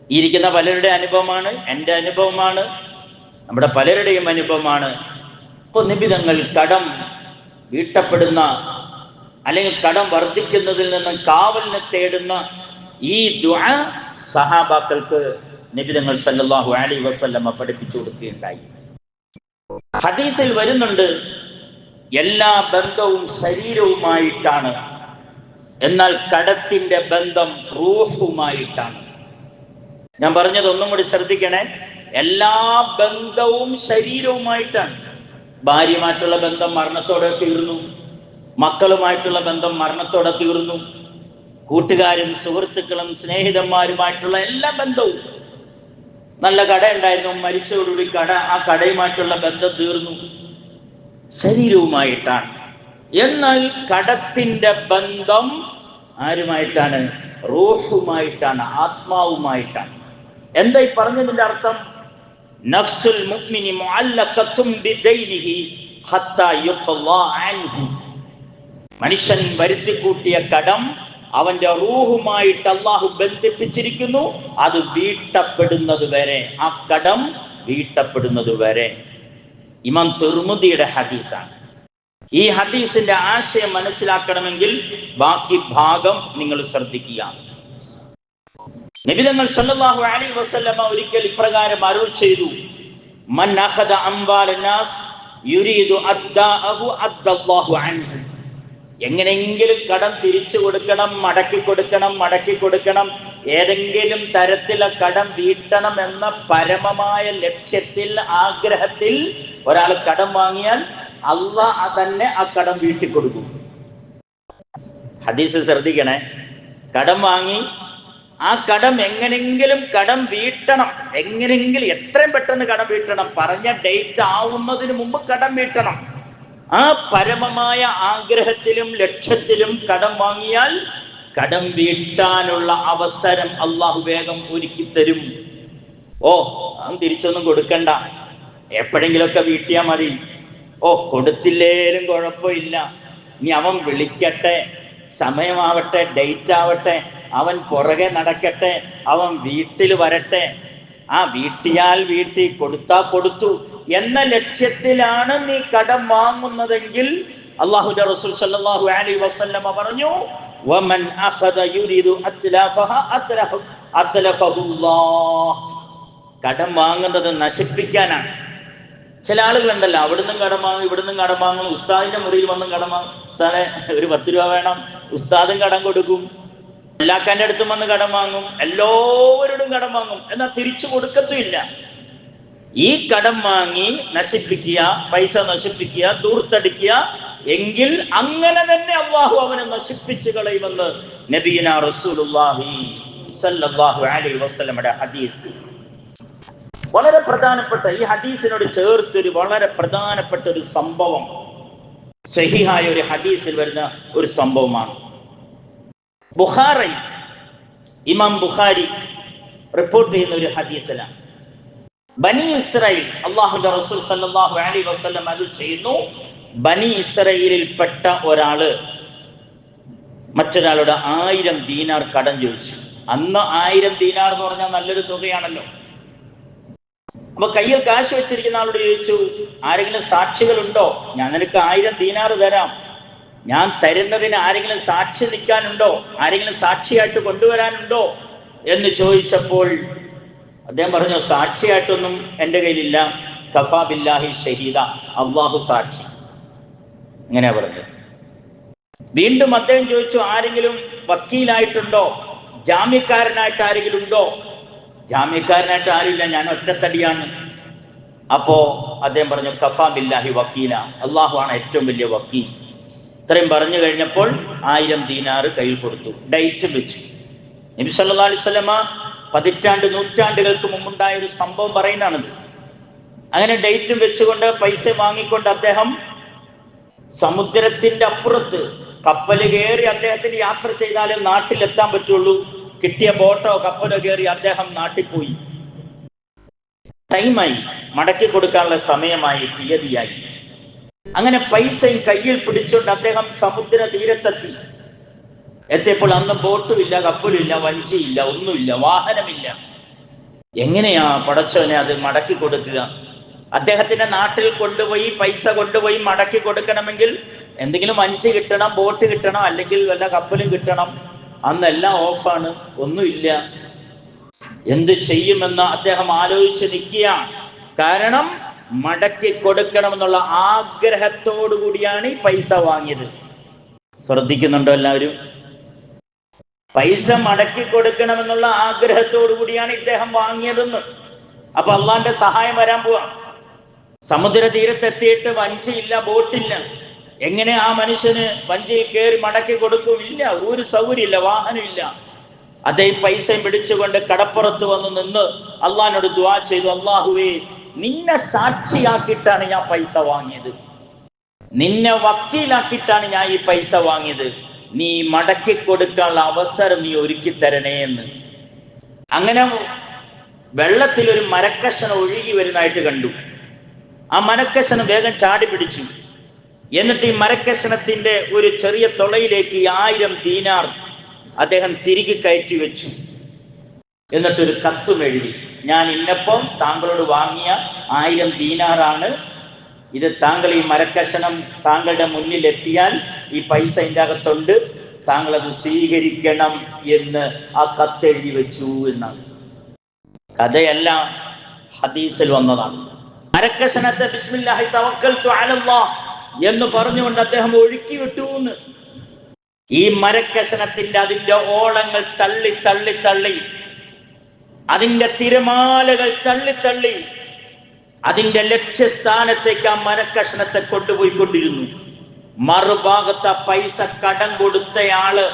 ഇരിക്കുന്ന പലരുടെ അനുഭവമാണ്, എൻ്റെ അനുഭവമാണ്, നമ്മുടെ പലരുടെയും അനുഭവമാണ്. അപ്പോൾ നിബിതങ്ങൾ കടം വീട്ടപ്പെടുന്ന അല്ലെങ്കിൽ കടം വർദ്ധിക്കുന്നതിൽ നിന്ന് കാവലിനെ തേടുന്ന ഈ ദുആ സഹാബാക്കൾക്ക് നബി തങ്ങൾ സല്ലല്ലാഹു അലൈഹി വസല്ലമ പഠിപ്പിച്ചു കൊടുക്കുകയുണ്ടായി. ഹദീസിൽ വരുന്നുണ്ട്, എല്ലാ ബന്ധവും ശരീരവുമായിട്ടാണ്, എന്നാൽ കടത്തിന്റെ ബന്ധം റൂഹുമായിട്ടാണ്. ഞാൻ പറഞ്ഞത് ഒന്നും കൂടി ശ്രദ്ധിക്കണേ. എല്ലാ ബന്ധവും ശരീരവുമായിട്ടാണ്. ഭാര്യയുമായിട്ടുള്ള ബന്ധം മരണത്തോടെ തീർന്നു, മക്കളുമായിട്ടുള്ള ബന്ധം മരണത്തോടെ തീർന്നു, കൂട്ടുകാരും സുഹൃത്തുക്കളും സ്നേഹിതന്മാരുമായിട്ടുള്ള എല്ലാ ബന്ധവും. നല്ല കട ഉണ്ടായിരുന്നു, മരിച്ചതോടുകൂടി ആ കടയുമായിട്ടുള്ള ബന്ധം തീർന്നു, ശരീരവുമായിട്ടാണ്. എന്നാൽ കടത്തിന്റെ ബന്ധം ആരുമായിട്ടാണ്? റൂഹുമായിട്ടാണ്, ആത്മാവുമായിട്ടാണ്. എന്താ ഈ പറഞ്ഞതിന്റെ അർത്ഥം? നഫ്സുൽ മുഅ്മിനി മുഅല്ലഖത്തും ബിദൈനിഹി ഹത്താ യുഖ്ളാ അൻഹു. മനുഷ്യൻ വരുത്തിക്കൂട്ടിയ കടം അവന്റെ റൂഹുമായിട്ട് അല്ലാഹു ബന്ധിപ്പിച്ചിരിക്കുന്നു, അത് വീട്ടപ്പെടുന്നത് വരെ, ആ കടം വീട്ടപ്പെടുന്നത് വരെ. ഇമാം തിർമിദിയുടെ ഹദീസാണ്. ഈ ഹദീസിന്റെ ആശയം മനസ്സിലാക്കണമെങ്കിൽ ബാക്കി ഭാഗം നിങ്ങൾ ശ്രദ്ധിക്കുക. നബി തങ്ങൾ സല്ലല്ലാഹു അലൈഹി വസല്ലമ ഒരിക്കൽ ഇപ്രകാരം അരുൾ ചെയ്തു, മൻ അഖദ അംവാലൻ നാസ് യുരീദു അദ്ദാഅഹു അദ്ദല്ലാഹു അൻഹു. എങ്ങനെയെങ്കിലും കടം തിരിച്ചു കൊടുക്കണം, മടക്കി കൊടുക്കണം, ഏതെങ്കിലും തരത്തിലെ കടം വീട്ടണം എന്ന പരമമായ ലക്ഷ്യത്തിൽ, ആഗ്രഹത്തിൽ ഒരാൾ കടം വാങ്ങിയാൽ അല്ലാഹ് തന്നെ ആ കടം വീട്ടിക്കൊടുക്കും. ഹദീസ് ശ്രദ്ധിക്കണേ. കടം വാങ്ങി ആ കടം എങ്ങനെങ്കിലും കടം വീട്ടണം, എങ്ങനെങ്കിലും എത്രയും പെട്ടെന്ന് കടം വീട്ടണം, പറഞ്ഞ ഡേറ്റ് ആവുന്നതിന് മുമ്പ് കടം വീട്ടണം. ആ പരമമായ ആഗ്രഹത്തിലും ലക്ഷ്യത്തിലും കടം വാങ്ങിയാൽ കടം വീട്ടാനുള്ള അവസരം അള്ളാഹു വേഗം ഒരുക്കി തരും. അവൻ തിരിച്ചൊന്നും കൊടുക്കണ്ട, എപ്പോഴെങ്കിലുമൊക്കെ വീട്ടിയാൽ മതി. കൊടുത്തില്ലേലും കുഴപ്പമില്ല, ഇനി അവൻ വിളിക്കട്ടെ, സമയമാവട്ടെ, ഡേറ്റ് ആവട്ടെ, അവൻ പുറകെ നടക്കട്ടെ, അവൻ വീട്ടിൽ വരട്ടെ, വീട്ടിയാൽ വീട്ടി, കൊടുത്താ കൊടുത്തു എന്ന ലക്ഷ്യത്തിലാണ് നീ കടം വാങ്ങുന്നതെങ്കിൽ അല്ലാഹുവിന്റെ റസൂൽ സല്ലല്ലാഹു അലൈഹി വസല്ലമ പറഞ്ഞു, വമൻ അഖദ യുരീദു അത്ലഫഹ അത്ലഫഹുല്ലാഹ്. കടം വാങ്ങുന്നത് നശിപ്പിക്കാനാണ്. ചില ആളുകളുണ്ടല്ലോ, അവിടുന്ന് കടം വാങ്ങും, ഇവിടുന്ന് കടം വാങ്ങും, ഉസ്താദിന്റെ മുറിയിൽ വന്നും കടം വാങ്ങും. ഉസ്താദെ ഒരു 10 രൂപ വേണം, ഉസ്താദും കടം കൊടുക്കും. എല്ലാക്കാന്റെ അടുത്തും വന്ന് കടം വാങ്ങും, എല്ലാവരോടും കടം വാങ്ങും, എന്നാൽ തിരിച്ചു കൊടുക്കത്തുമില്ല. ഈ കടം വാങ്ങി നശിപ്പിക്കുക, പൈസ നശിപ്പിക്കുക, ദൂർത്തടിക്കുക എങ്കിൽ അങ്ങനെ തന്നെ അല്ലാഹു അവനെ നശിപ്പിച്ചു കളയുമെന്ന് നബിയുനാ റസൂലുള്ളാഹി സ്വല്ലല്ലാഹു അലൈഹി വസല്ലമയുടെ ഹദീസ്. വളരെ പ്രധാനപ്പെട്ട ഈ ഹദീസിനോട് ചേർത്തൊരു വളരെ പ്രധാനപ്പെട്ട ഒരു സംഭവം, സഹിഹായ ഒരു ഹദീസിൽ വരുന്ന ഒരു സംഭവമാണ്. ബുഖാരി, ഇമാം ബുഖാരി റിപ്പോർട്ട് ചെയ്യുന്ന ഒരു ഹദീസിലാണ്. ബനി ഇസ്രായേൽ, അല്ലാഹുവിന്റെ റസൂൽ സല്ലല്ലാഹു അലൈഹി വസല്ലം അത് ചെയ്യുന്നു, ബനി ഇസ്രായേലിൽപ്പെട്ട ഒരാള് മറ്റൊരാളുടെ 1000 ദീനാർ കടം ചോദിച്ചു. അന്ന് 1000 ദീനാർ എന്ന് പറഞ്ഞാൽ നല്ലൊരു തുകയാണല്ലോ. അപ്പൊ കയ്യിൽ കാശ് വെച്ചിരിക്കുന്ന ആളോട് ചോദിച്ചു, ആരെങ്കിലും സാക്ഷികളുണ്ടോ? ഞാൻ നിനക്ക് 1000 ദീനാർ തരാം, ഞാൻ തരുന്നതിന് ആരെങ്കിലും സാക്ഷി നിൽക്കാനുണ്ടോ? ആരെങ്കിലും സാക്ഷിയായിട്ട് കൊണ്ടുവരാനുണ്ടോ എന്ന് ചോദിച്ചപ്പോൾ അദ്ദേഹം പറഞ്ഞു, സാക്ഷിയായിട്ടൊന്നും എൻ്റെ കയ്യിലില്ല, കഫാ ബില്ലാഹി ഷഹീദ, അല്ലാഹു സാക്ഷി. ഇങ്ങനെ പറഞ്ഞത്. വീണ്ടും അദ്ദേഹം ചോദിച്ചു, ആരെങ്കിലും വക്കീലായിട്ടുണ്ടോ? ജാമ്യക്കാരനായിട്ട് ആരെങ്കിലും ഉണ്ടോ? ജാമ്യക്കാരനായിട്ട് ആരുമില്ല, ഞാൻ ഒറ്റത്തടിയാണ്. അപ്പോ അദ്ദേഹം പറഞ്ഞു, കഫാ ബില്ലാഹി വക്കീല, അല്ലാഹു ആണ് ഏറ്റവും വലിയ വക്കീൽ. ഇത്രയും പറഞ്ഞു കഴിഞ്ഞപ്പോൾ 1000 ദീനാർ കയ്യിൽ കൊടുത്തു, ഡേറ്റ് വെച്ചു. നബി സല്ലല്ലാഹു അലൈഹി വസല്ലമ നൂറ്റാണ്ടുകൾക്ക് മുമ്പുണ്ടായ ഒരു സംഭവം പറയുന്നതാണിത്. അങ്ങനെ ഡേറ്റും വെച്ചുകൊണ്ട് പൈസ വാങ്ങിക്കൊണ്ട് അദ്ദേഹം സമുദ്രത്തിന്റെ അപ്പുറത്ത് കപ്പൽ കയറി അദ്ദേഹത്തിന് യാത്ര ചെയ്താലേ നാട്ടിലെത്താൻ പറ്റുള്ളൂ. കിട്ടിയ ബോട്ടോ കപ്പലോ കയറി അദ്ദേഹം നാട്ടിൽ പോയി. ടൈമായി, മടക്കി കൊടുക്കാനുള്ള സമയമായി, തീയതിയായി. അങ്ങനെ പൈസയും കയ്യിൽ പിടിച്ചുകൊണ്ട് അദ്ദേഹം സമുദ്ര തീരത്തെത്തി. എത്തിയപ്പോൾ അന്ന് ബോട്ടുമില്ല, കപ്പലില്ല, വഞ്ചിയില്ല, ഒന്നുമില്ല, വാഹനമില്ല. എങ്ങനെയാ പടച്ചവനെ അത് മടക്കി കൊടുക്കുക? അദ്ദേഹത്തിന്റെ നാട്ടിൽ കൊണ്ടുപോയി പൈസ കൊണ്ടുപോയി മടക്കി കൊടുക്കണമെങ്കിൽ എന്തെങ്കിലും വഞ്ചി കിട്ടണം, ബോട്ട് കിട്ടണം, അല്ലെങ്കിൽ വല്ല കപ്പലും കിട്ടണം. അന്നെല്ലാം ഓഫാണ്, ഒന്നുമില്ല. എന്ത് ചെയ്യുമെന്ന് അദ്ദേഹം ആലോചിച്ച് നിൽക്കുകയാണ്. കാരണം മടക്കി കൊടുക്കണമെന്നുള്ള ആഗ്രഹത്തോടു കൂടിയാണ് ഈ പൈസ വാങ്ങിയത്. ശ്രദ്ധിക്കുന്നുണ്ടോ എല്ലാവരും? പൈസ മടക്കി കൊടുക്കണമെന്നുള്ള ആഗ്രഹത്തോടു കൂടിയാണ് ഇദ്ദേഹം വാങ്ങിയതെന്ന്. അപ്പൊ അള്ളാന്റെ സഹായം വരാൻ പോവാണ്. സമുദ്ര തീരത്തെത്തിയിട്ട് വഞ്ചിയില്ല, ബോട്ടില്ല. എങ്ങനെ ആ മനുഷ്യന് വഞ്ചിയിൽ കയറി മടക്കി കൊടുക്കും? ഇല്ല, ഒരു സൗകര്യമില്ല, വാഹനമില്ല. അദ്ദേഹം പൈസയും പിടിച്ചുകൊണ്ട് കടപ്പുറത്ത് വന്ന് നിന്ന് അള്ളാഹിനോട് ദുആ ചെയ്തു, അള്ളാഹുവേ, നിന്നെ സാക്ഷിയാക്കിയിട്ടാണ് ഞാൻ പൈസ വാങ്ങിയത്, നിന്നെ വക്കീലാക്കിയിട്ടാണ് ഞാൻ ഈ പൈസ വാങ്ങിയത്, നീ മടക്കി കൊടുക്കാനുള്ള അവസരം നീ ഒരുക്കി തരണേ എന്ന്. അങ്ങനെ വെള്ളത്തിൽ ഒരു മരക്കഷണം ഒഴുകി വരുന്നതായിട്ട് കണ്ടു. ആ മരക്കഷണം വേഗം ചാടി പിടിച്ചു. എന്നിട്ട് ഈ മരക്കഷണത്തിന്റെ ഒരു ചെറിയ തുളയിലേക്ക് 1000 ദീനാർ അദ്ദേഹം തിരികെ കയറ്റി വെച്ചു. എന്നിട്ടൊരു കത്തും എഴുതി, ഞാൻ ഇന്നപ്പം താങ്കളോട് വാങ്ങിയ 1000 ദീനാറാണ് ഇത്. താങ്കൾ ഈ മരക്കഷണം താങ്കളുടെ മുന്നിൽ എത്തിയാൽ ഈ പൈസ ഇതിൻ്റെ അകത്തുണ്ട്, താങ്കൾ അത് സ്വീകരിക്കണം എന്ന് ആ കത്തെഴുതി വെച്ചു എന്നാണ്. കഥയല്ല, ഹദീസിൽ വന്നതാണ്. മരക്കഷണത്തെ ബിസ്മില്ലാഹി തവക്കൽതു അലല്ലാഹ് എന്ന് പറഞ്ഞുകൊണ്ട് അദ്ദേഹം ഒഴുക്കി വിട്ടു എന്ന്. ഈ മരക്കഷണത്തിന്റെ അതിന്റെ ഓളങ്ങൾ തള്ളി തള്ളി തള്ളി, അതിന്റെ തിരമാലകൾ തള്ളി തള്ളി അതിന്റെ ലക്ഷ്യസ്ഥാനത്തേക്ക് ആ മരക്കഷണത്തെ കൊണ്ടുപോയിക്കൊണ്ടിരുന്നു. മറുഭാഗത്ത് പൈസ കടം കൊടുത്തയാള്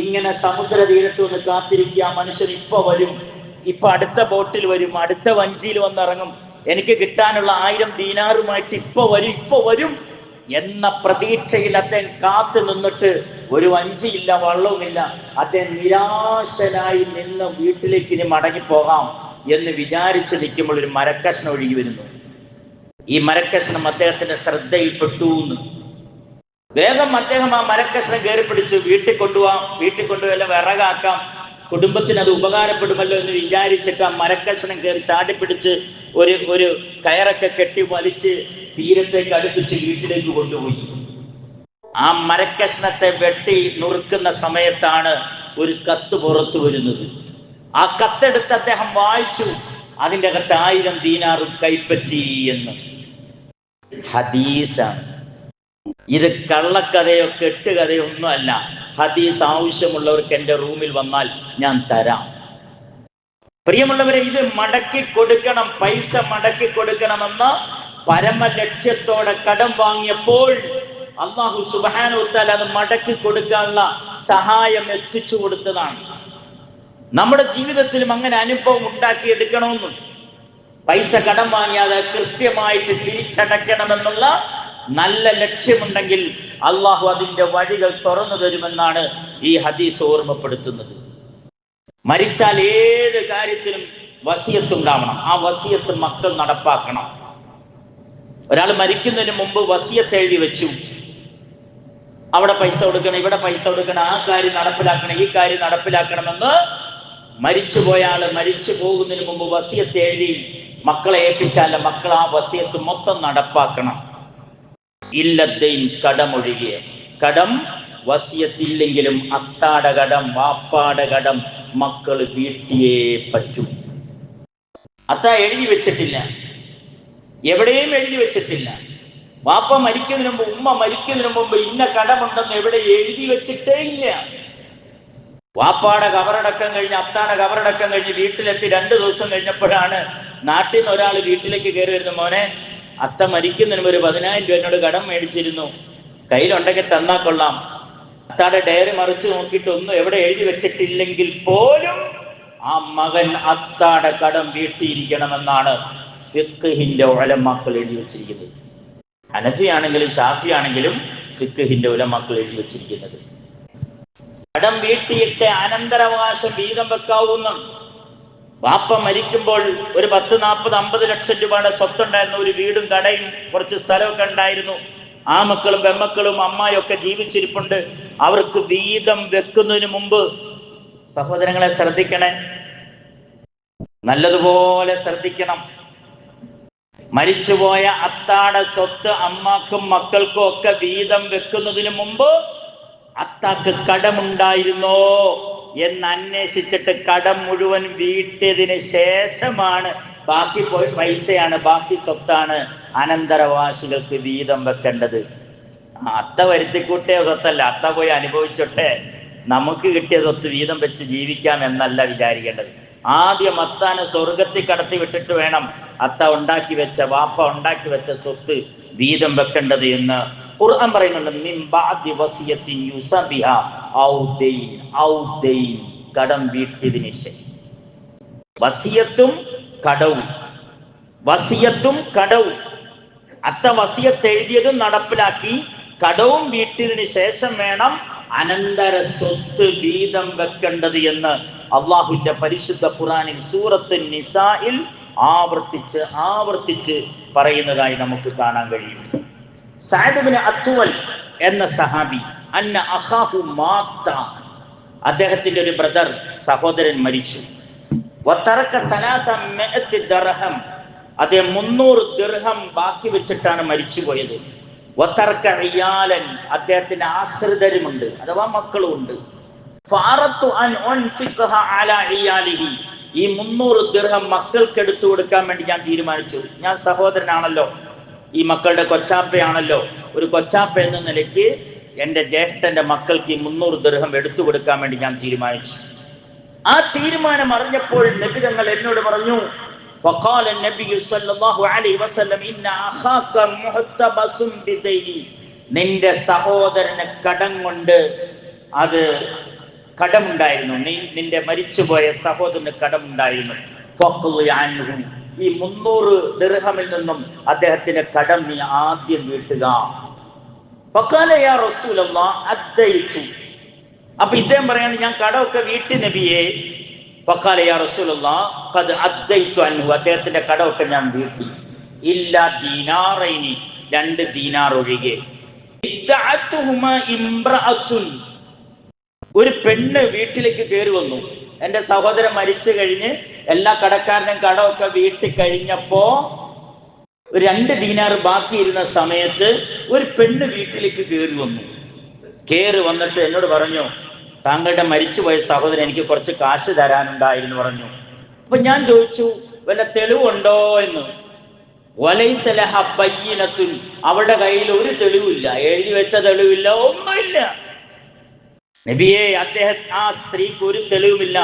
ഇങ്ങനെ സമുദ്ര തീരത്ത് നിന്ന് കാത്തിരിക്കുക. ആ മനുഷ്യൻ ഇപ്പൊ വരും, ഇപ്പൊ അടുത്ത ബോട്ടിൽ വരും, അടുത്ത വഞ്ചിയിൽ വന്നിറങ്ങും, എനിക്ക് കിട്ടാനുള്ള 1000 ദീനാറുമായിട്ട് ഇപ്പൊ വരും എന്ന പ്രതീക്ഷയിൽ അദ്ദേഹം കാത്തു നിന്നിട്ട് ഒരു വഞ്ചിയില്ല, വള്ളവുമില്ല. അദ്ദേഹം നിരാശനായി നിന്ന് വീട്ടിലേക്ക് ഇനി മടങ്ങിപ്പോകാം എന്ന് വിചാരിച്ച് നിൽക്കുമ്പോൾ ഒരു മരക്കഷ്ണം ഒഴുകി വരുന്നു. ഈ മരക്കഷ്ണം അദ്ദേഹത്തിന്റെ ശ്രദ്ധയിൽപ്പെട്ടു എന്ന്. വേഗം അദ്ദേഹം ആ മരക്കഷ്ണം കയറി പിടിച്ചു വീട്ടിൽ കൊണ്ടുപോകാം, വീട്ടിൽ കൊണ്ടുപോയല്ല വിറകാക്കാം, കുടുംബത്തിന് അത് ഉപകാരപ്പെടുമല്ലോ എന്ന് വിചാരിച്ചിട്ട് ആ മരക്കഷ്ണം കയറി ചാടിപ്പിടിച്ച് ഒരു കയറൊക്കെ കെട്ടി വലിച്ച് തീരത്തേക്ക് അടുപ്പിച്ച് വീട്ടിലേക്ക് കൊണ്ടുപോയി. ആ മരക്കഷ്ണത്തെ വെട്ടി നുറുക്കുന്ന സമയത്താണ് ഒരു കത്ത് പുറത്തു വരുന്നത്. ആ കത്തെടുത്ത് അദ്ദേഹം വായിച്ചു. അതിൻ്റെ അകത്ത് 1000 ദീനാറും കൈപ്പറ്റി എന്ന്. ഹദീസാണ് ഇത്, കള്ളക്കഥയോ കെട്ടുകഥയോ ഒന്നും അല്ല. ഹദീസ് ആവശ്യമുള്ളവർക്ക് എൻ്റെ റൂമിൽ വന്നാൽ ഞാൻ തരാം. പ്രിയമുള്ളവരെ, ഇത് മടക്കി കൊടുക്കണം, പൈസ മടക്കി കൊടുക്കണമെന്ന പരമ ലക്ഷ്യത്തോടെ കടം വാങ്ങിയപ്പോൾ അല്ലാഹു സുബ്ഹാനഹു വ തആല അത് മടക്കി കൊടുക്കാനുള്ള സഹായം എത്തിച്ചു കൊടുത്തതാണ്. നമ്മുടെ ജീവിതത്തിലും അങ്ങനെ അനുഭവം ഉണ്ടാക്കിയെടുക്കണമെന്നും പൈസ കടം വാങ്ങിയാതെ കൃത്യമായിട്ട് തിരിച്ചടയ്ക്കണമെന്നുള്ള നല്ല ലക്ഷ്യമുണ്ടെങ്കിൽ അള്ളാഹു അതിന്റെ വഴികൾ തുറന്നു തരുമെന്നാണ് ഈ ഹദീസ് ഓർമ്മപ്പെടുത്തുന്നത്. മരിച്ചാൽ ഏത് കാര്യത്തിലും വസിയത്ത് ഉണ്ടാവണം. ആ വസിയത്ത് മക്കൾ നടപ്പാക്കണം. ഒരാൾ മരിക്കുന്നതിന് മുമ്പ് വസിയത്ത് എഴുതി വെച്ചു, അവിടെ പൈസ കൊടുക്കണം, ഇവിടെ പൈസ കൊടുക്കണം, ആ കാര്യം നടപ്പിലാക്കണം, ഈ കാര്യം നടപ്പിലാക്കണമെന്ന് മരിച്ചുപോയ ആള് മരിച്ചു പോകുന്നതിന് മുമ്പ് വസിയത്ത് എഴുതി മക്കളെ ഏൽപ്പിച്ചാൽ മക്കൾ ആ വസിയത്ത് മൊത്തം നടപ്പാക്കണം. ഇല്ലദ്ദൈൻ, കടമൊഴികെ. കടം വസിയത്തില്ലെങ്കിലും അത്താടെ കടം, വാപ്പാടെ കടം മക്കൾ വീട്ടിയേ പറ്റൂ. അത്ത എഴുതി വെച്ചിട്ടില്ല, എവിടെയും എഴുതി വെച്ചിട്ടില്ല. വാപ്പ മരിക്കുന്നതിന് മുമ്പ്, ഉമ്മ മരിക്കുന്നതിന് മുമ്പ് ഇന്ന കടമുണ്ടെന്ന് എവിടെ എഴുതി വെച്ചിട്ടേ ഇല്ല. വാപ്പാടെ കബറടക്കം കഴിഞ്ഞ്, അത്താടെ കബറടക്കം കഴിഞ്ഞ് വീട്ടിലെത്തി 2 ദിവസം കഴിഞ്ഞപ്പോഴാണ് നാട്ടിൽ നിന്ന് ഒരാൾ വീട്ടിലേക്ക് കയറി വരുന്നു, മോനെ, അത്ത മരിക്കുന്നതിന് ഒരു 10,000 രൂപ എന്നോട് കടം മേടിച്ചിരുന്നു, കയ്യിലുണ്ടെങ്കിൽ തന്നാ കൊള്ളാം. അത്താടെ ഡയറി മറിച്ച് നോക്കിയിട്ട് ഒന്നും എവിടെ എഴുതി വെച്ചിട്ടില്ലെങ്കിൽ പോലും ആ മകൻ അത്താടെ കടം വീട്ടിയിരിക്കണമെന്നാണ് ഫിഖ്ഹിന്റെ ഉലമാക്കൾ എഴുതി വെച്ചിരിക്കുന്നത്. ഹനഫി ആണെങ്കിലും ഷാഫി ആണെങ്കിലും ഫിഖ്ഹിന്റെ ഉലമാക്കൾ എഴുതി വെച്ചിരിക്കുന്നത്. കടം വീട്ടിയിട്ട് അനന്തരാവകാശം വീതം വെക്കാവുന്ന. വാപ്പ മരിക്കുമ്പോൾ ഒരു 10, 40, 50 ലക്ഷം രൂപയുടെ സ്വത്തുണ്ടായിരുന്നു, ഒരു വീടും കടയും കുറച്ച് സ്ഥലമൊക്കെ ഉണ്ടായിരുന്നു. ആ മക്കളും പെമ്മക്കളും അമ്മായും ഒക്കെ ജീവിച്ചിരിപ്പുണ്ട്. അവർക്ക് വീതം വെക്കുന്നതിന് മുമ്പ് സഹോദരങ്ങളെ ശ്രദ്ധിക്കണേ, നല്ലതുപോലെ ശ്രദ്ധിക്കണം. മരിച്ചുപോയ അത്താടെ സ്വത്ത് അമ്മാക്കും മക്കൾക്കും ഒക്കെ വീതം വെക്കുന്നതിന് മുമ്പ് അത്താക്ക് കടമുണ്ടായിരുന്നോ എന്ന് അന്വേഷിച്ചിട്ട് കടം മുഴുവൻ വീട്ടിയതിന് ശേഷമാണ് ബാക്കി പൈസയാണ്, ബാക്കി സ്വത്താണ് അനന്തരവാസികൾക്ക് വീതം വെക്കേണ്ടത്. അത്ത വരുത്തിക്കൂട്ടിയ സ്വത്തല്ല, അത്ത പോയി അനുഭവിച്ചോട്ടെ, നമുക്ക് കിട്ടിയ സ്വത്ത് വീതം വെച്ച് ജീവിക്കാം എന്നല്ല വിചാരിക്കേണ്ടത്. ആദ്യം അത്താനെ സ്വർഗത്തിൽ കടത്തി വിട്ടിട്ട് വേണം അത്ത ഉണ്ടാക്കി വെച്ച, വാപ്പ ഉണ്ടാക്കി വെച്ച സ്വത്ത് വീതം വെക്കേണ്ടത് എന്ന് ഖുർആൻ പറയുന്നുണ്ട്. മിൻ ബഅദി വസിയത്തിൻ യുസ ബിഹാ ഔ ദൈൻ, കടം വീട്ടിയതിന് ശേഷം. വസിയത്തും കടവും, വസിയത്തും കടവും. അത്ത വസിയത്ത് എഴുതിയതും നടപ്പിലാക്കി കടവും വീട്ടിയതിന് ശേഷം വേണം അനന്തര സ്വത്ത് വീതം വെക്കേണ്ടത് എന്ന് അള്ളാഹുവിന്റെ പരിശുദ്ധ ഖുർആനിൽ സൂറത്ത് നിസായിൽ ആവർത്തിച്ച് ആവർത്തിച്ച് പറയുന്നതായി നമുക്ക് കാണാൻ കഴിയും. സഅദ് ഇബ്നു അത്വൽ എന്ന സഹാബി അന്ന അഖാഹു മാത, അദ്ദേഹത്തിന്റെ ഒരു ബ്രദർ സഹോദരൻ മരിച്ചു. വതറക 300 ദിർഹം, അദ്ദേഹം 300 ദിർഹം ബാക്കി വെച്ചിട്ടാണ് മരിച്ചുപോയത്. വതറക ഇയാലൻ, അദ്ദേഹത്തിന് ആശ്രിതരുമുണ്ട് അഥവാ മക്കളുമുണ്ട്. ഫഅറത്തു അൻ ഉൻഫിഖഹ അലാ ഇയാലിഹി, ഈ 300 ദിർഹം മക്കൾക്ക് എടുത്തു കൊടുക്കാൻ വേണ്ടി ഞാൻ തീരുമാനിച്ചു. ഞാൻ സഹോദരനാണല്ലോ, ഈ മക്കളുടെ കൊച്ചാപ്പയാണല്ലോ, ഒരു കൊച്ചാപ്പ എന്ന നിലയ്ക്ക് എൻ്റെ ജ്യേഷ്ഠന്റെ മക്കൾക്ക് ഈ 300 ദിർഹം എടുത്തു കൊടുക്കാൻ വേണ്ടി ഞാൻ തീരുമാനിച്ചു. ആ തീരുമാനം അറിഞ്ഞപ്പോൾ നബി തങ്ങൾ എന്നോട് പറഞ്ഞു, ഫഖാല നബി സല്ലല്ലാഹു അലൈഹി വസല്ലം ഇന്ന അഖാക മുഹ്തബസുൻ ബിദൈനി, നിന്റെ സഹോദരന് കടം കൊണ്ട്, അത് കടമുണ്ടായിരുന്നു, നിന്റെ മരിച്ചുപോയ സഹോദരന് കടമുണ്ടായിരുന്നു. ഫഖ്ലി അൻഹു, ഈ 300 ദിർഹമിൽ നിന്നും അദ്ദേഹത്തിന്റെ കടം നീ ആദ്യം വീട്ടുക. ഫഖാല യാ റസൂലല്ലാഹ് അദ്ദൈതു, അപ്പൊ ഇദ്ദേഹം പറയാണ് ഞാൻ കടമൊക്കെ വീട്ടി നബിയെ. ഫഖാല യാ റസൂലല്ലാഹ് ഖദ് അദ്ദൈതു അൻഹു, അദ്ദേഹത്തിന്റെ കടമൊക്കെ ഞാൻ വീട്ടി. ഇല്ലാ ദീനാറൈനി, 2 ദീനാർ ഒഴികെ. ഇദ്ദഅതുഹുമാ ഇംറഅത്തുൻ, ഒരു പെണ്ണ് വീട്ടിലേക്ക് കയറി വന്നു. എൻ്റെ സഹോദരൻ മരിച്ചു കഴിഞ്ഞ് എല്ലാ കടക്കാരനും കടമൊക്കെ വീട്ടി കഴിഞ്ഞപ്പോ 2 ദീനാർ ബാക്കിയിരുന്ന സമയത്ത് ഒരു പെണ്ണ് വീട്ടിലേക്ക് കയറി വന്നു. കയറി വന്നിട്ട് എന്നോട് പറഞ്ഞു, താങ്കളുടെ മരിച്ചുപോയ സഹോദരൻ എനിക്ക് കുറച്ച് കാശ് തരാനുണ്ടായിരുന്നു പറഞ്ഞു. അപ്പൊ ഞാൻ ചോദിച്ചു വല്ല തെളിവുണ്ടോ എന്ന്. വലൈസ ലഹ ബയ്യിനത്തുൻ, അവളുടെ കയ്യിൽ ഒരു തെളിവില്ല, എഴുതി വെച്ച തെളിവില്ല, ഒന്നുമില്ല. നബിയെ, ആ സ്ത്രീക്ക് ഒരു തെളിവുമില്ല.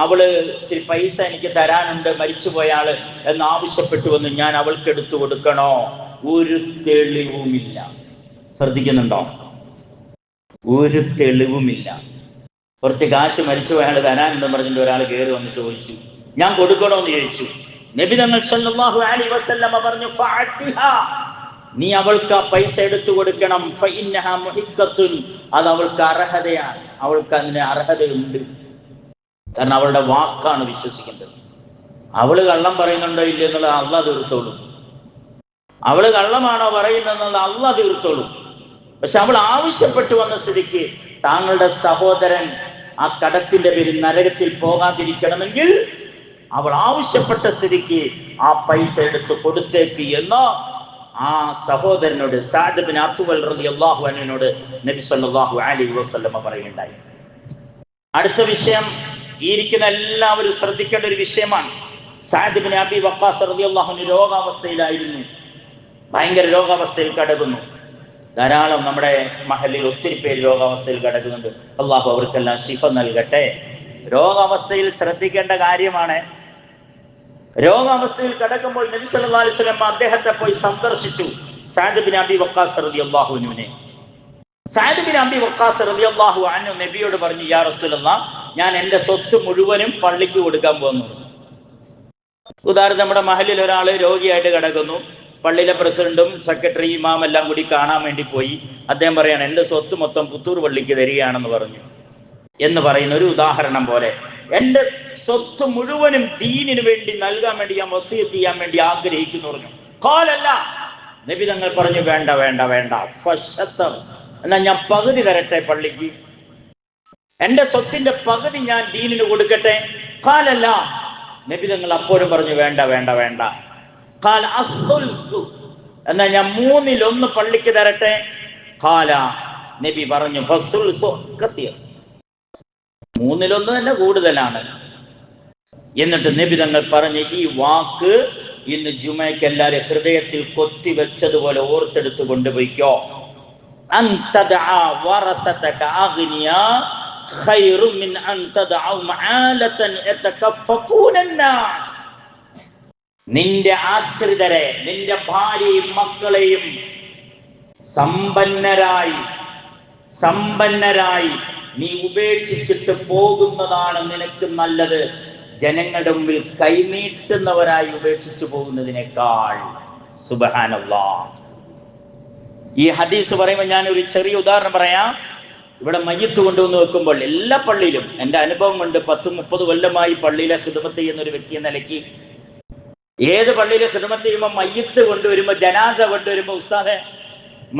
അവള് ഇച്ചിരി പൈസ എനിക്ക് തരാനുണ്ട് മരിച്ചുപോയാള് എന്ന് ആവശ്യപ്പെട്ടു വന്ന് ഞാൻ അവൾക്ക് എടുത്തു കൊടുക്കണോ? ഒരു തെളിവുമില്ല. ശ്രദ്ധിക്കുന്നുണ്ടോ? ഒരു തെളിവുമില്ല. കുറച്ച് കാശ് മരിച്ചുപോയാൾ തരാനുണ്ടെന്ന് പറഞ്ഞിട്ട് ഒരാൾ കയറി വന്ന് ചോദിച്ചു, ഞാൻ കൊടുക്കണോന്ന് ചോദിച്ചു. നബി തങ്ങൾ സല്ലല്ലാഹു അലൈഹി വസല്ലമ പറഞ്ഞു, ഫഅതിഹാ, നീ അവൾക്ക് ആ പൈസ എടുത്തു കൊടുക്കണം. ഫഇന്നഹാ മുഹിഖത്തുൻ, അത് അവൾക്ക് അർഹതയാണ്, അവൾക്ക് അതിന് അർഹതയുണ്ട്. കാരണം അവളുടെ വാക്കാണ് വിശ്വസിക്കേണ്ടത്. അവള് കള്ളം പറയുന്നുണ്ടോ ഇല്ല എന്നുള്ളത് അള്ളാഹ് തീർത്തോളൂ. അവള് കള്ളമാണോ പറയുന്നതെന്നുള്ളത് അള്ളാഹ് തീർത്തോളൂ. പക്ഷെ അവൾ ആവശ്യപ്പെട്ടു വന്ന സ്ഥിതിക്ക് താങ്കളുടെ സഹോദരൻ ആ കടത്തിന്റെ പേരിൽ നരകത്തിൽ പോകാതിരിക്കണമെങ്കിൽ അവൾ ആവശ്യപ്പെട്ട സ്ഥിതിക്ക് ആ പൈസ എടുത്ത് കൊടുത്തേക്ക് എന്ന് ആ സഹോദരനോട്, സഅദ് ഇബ്നു അത്വൽ റളിയല്ലാഹു അൻഹുവിനോട് നബി സല്ലല്ലാഹു അലൈഹി വസല്ലമ പറയുകയുണ്ടായി. അടുത്ത വിഷയം ഈ ഇരിക്കുന്ന എല്ലാവരും ശ്രദ്ധിക്കേണ്ട ഒരു വിഷയമാണ്. സഅദ് ഇബ്നു അബി വഖാസ് റളിയല്ലാഹു അൻഹു രോഗാവസ്ഥയിലായിരുന്നു, ഭയങ്കര രോഗാവസ്ഥയിൽ കിടക്കുന്നു. ധാരാളം നമ്മുടെ മഹലിൽ ഒത്തിരി പേര് രോഗാവസ്ഥയിൽ കിടക്കുന്നുണ്ട്. അള്ളാഹു അവർക്കെല്ലാം ശിഫ നൽകട്ടെ. രോഗാവസ്ഥയിൽ ശ്രദ്ധിക്കേണ്ട കാര്യമാണ്. രോഗാവസ്ഥയിൽ കിടക്കുമ്പോൾ നബി സല്ലല്ലാഹു അലൈഹി വസല്ലം അദ്ദേഹത്തെ പോയി സന്ദർശിച്ചു, സഅദ് ഇബ്നു അബി വഖാസ് റളിയല്ലാഹു അൻഹുവിനെ. സഅദ് ഇബ്നു അബി വഖാസ് റളിയല്ലാഹു അൻഹു നബിയോട് പറഞ്ഞു, യാ റസൂലല്ലാഹ്, ഞാൻ എൻ്റെ സ്വത്ത് മുഴുവനും പള്ളിക്ക് കൊടുക്കാൻ പോകുന്നു. ഉദാഹരണം, നമ്മുടെ മഹലിൽ ഒരാൾ രോഗിയായിട്ട് കിടക്കുന്നു, പള്ളിയിലെ പ്രസിഡന്റും സെക്രട്ടറി ഇമാം എല്ലാം കൂടി കാണാൻ വേണ്ടി പോയി. അദ്ദേഹം പറയാണ്, എൻ്റെ സ്വത്ത് മൊത്തം പുത്തൂർ പള്ളിക്ക് തരികയാണെന്ന് പറഞ്ഞു എന്ന് പറയുന്ന ഒരു ഉദാഹരണം പോലെ എൻ്റെ സ്വത്ത് മുഴുവനും ദീനിന് വേണ്ടി നൽകാൻ വേണ്ടി ഞാൻ വസിയത്ത് ചെയ്യാൻ വേണ്ടി ആഗ്രഹിക്കുന്നു പറഞ്ഞു. ഖാലല്ല, നബി തങ്ങൾ പറഞ്ഞു, വേണ്ട വേണ്ട വേണ്ട, ഫശത്തർ, എന്നാൽ ഞാൻ പകുതി തരട്ടെ പള്ളിക്ക്, എൻ്റെ സ്വത്തിന്റെ പകുതി ഞാൻ ദീനിന് കൊടുക്കട്ടെ. ഖാലല്ല, നബി തങ്ങൾ അപ്പോഴും പറഞ്ഞു, വേണ്ട വേണ്ട വേണ്ട, ഖാല അസ്സുൽസു, എന്നാ ഞാൻ 1/3 പള്ളിക്ക് തരട്ടെ? ഖാല, നബി പറഞ്ഞു ഫസ്സുൽസു കസീർ, 1/3 തന്നെ കൂടുതലാണ്. എന്നിട്ട് നബി തങ്ങൾ പറഞ്ഞ ഈ വാക്ക് ഇന്ന് ജുമയ്ക്ക് എല്ലാവരും ഹൃദയത്തിൽ കൊത്തി വെച്ചതുപോലെ ഓർത്തെടുത്ത് കൊണ്ടുപോയിക്കോ. നിന്റെ ആശ്രിതരെ, നിന്റെ ഭാര്യയും മക്കളെയും സമ്പന്നരായി നീ ഉപേക്ഷിച്ചിട്ട് പോകുന്നതാണ് നിനക്ക് നല്ലത്, ജനങ്ങളുടെ മുമ്പിൽ കൈനീട്ടുന്നവരായി ഉപേക്ഷിച്ചു പോകുന്നതിനേക്കാൾ. സുബ്ഹാനല്ലാഹ്. ഈ ഹദീസ് പറയുമ്പോൾ ഞാൻ ഒരു ചെറിയ ഉദാഹരണം പറയാം. ഇവിടെ മയ്യത്ത് കൊണ്ടുവന്ന് വെക്കുമ്പോൾ എല്ലാ പള്ളിയിലും എൻ്റെ അനുഭവം കൊണ്ട് 10-30 കൊല്ലമായി പള്ളിയിലെ ഖിദ്മത്ത് ചെയ്യുന്ന ഒരു വ്യക്തി എന്ന നിലയ്ക്ക്, ഏത് പള്ളിയിലെ ഖിദ്മത്ത് ചെയ്യുമ്പോൾ മയ്യത്ത് കൊണ്ടുവരുമ്പോൾ, ജനാസ കൊണ്ടുവരുമ്പോൾ, ഉസ്താദെ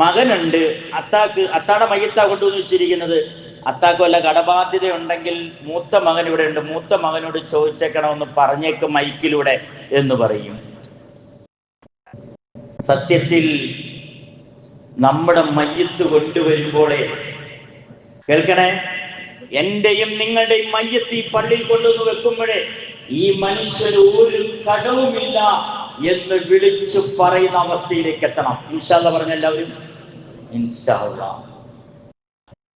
മകനുണ്ട്, അത്താടെ മയ്യത്താ കൊണ്ടുവന്ന് വെച്ചിരിക്കുന്നത്, അത്താക്ക് വല്ല കടബാധ്യത ഉണ്ടെങ്കിൽ മൂത്ത മകൻ ഇവിടെ ഉണ്ട്, മൂത്ത മകനോട് ചോദിച്ചേക്കണമെന്ന് പറഞ്ഞേക്കും മൈക്കിലൂടെ എന്ന് പറയും. സത്യത്തിൽ നമ്മുടെ മയ്യത്ത് കൊണ്ടുവരുമ്പോളേ, കേൾക്കണേ, എന്റെയും നിങ്ങളുടെയും മയ്യത്ത് ഈ പള്ളിയിൽ കൊണ്ടുവന്ന് വെക്കുമ്പോഴേ ഈ മനുഷ്യന് ഒരു കടവുമില്ല എന്ന് വിളിച്ചു പറയുന്ന അവസ്ഥയിലേക്ക് എത്തണം. ഇൻഷാ അല്ലാഹ് പറഞ്ഞ എല്ലാവരും ഇൻഷാ അല്ലാഹ്.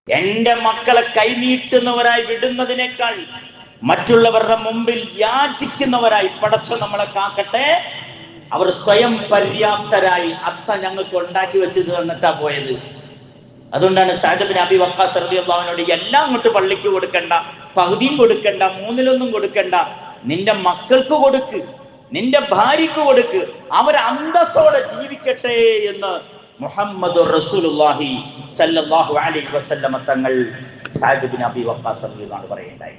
എന്റെ മക്കളെ കൈനീട്ടുന്നവരായി വിടുന്നതിനേക്കാൾ മറ്റുള്ളവരുടെ മുമ്പിൽ യാചിക്കുന്നവരായി പടച്ചോൻ നമ്മളെ കാക്കട്ടെ. അവർ സ്വയം പര്യാപ്തരായി അത്ത ഞങ്ങൾക്ക് ഉണ്ടാക്കി വെച്ചത് തന്നിട്ടാ പോയത്. അതുകൊണ്ടാണ് സഅദ് ബിൻ അബി വഖാസ് റളിയല്ലാഹു അൻഹുവിനോട് എല്ലാം അങ്ങോട്ട് പള്ളിക്ക് കൊടുക്കണ്ട, പകുതിയും കൊടുക്കണ്ട, 1/3 കൊടുക്കണ്ട, നിന്റെ മക്കൾക്ക് കൊടുക്ക്, നിന്റെ ഭാര്യക്ക് കൊടുക്ക്, അവർ അന്തസ്സോടെ ജീവിക്കട്ടെ എന്ന് മുഹമ്മദുർ റസൂലുള്ളാഹി സല്ലല്ലാഹു അലൈഹി വസല്ലമ തങ്ങൾ സഅദ് ബിൻ അബി വഖാസ് റളിയല്ലാഹു അൻഹു പറയുണ്ടായി.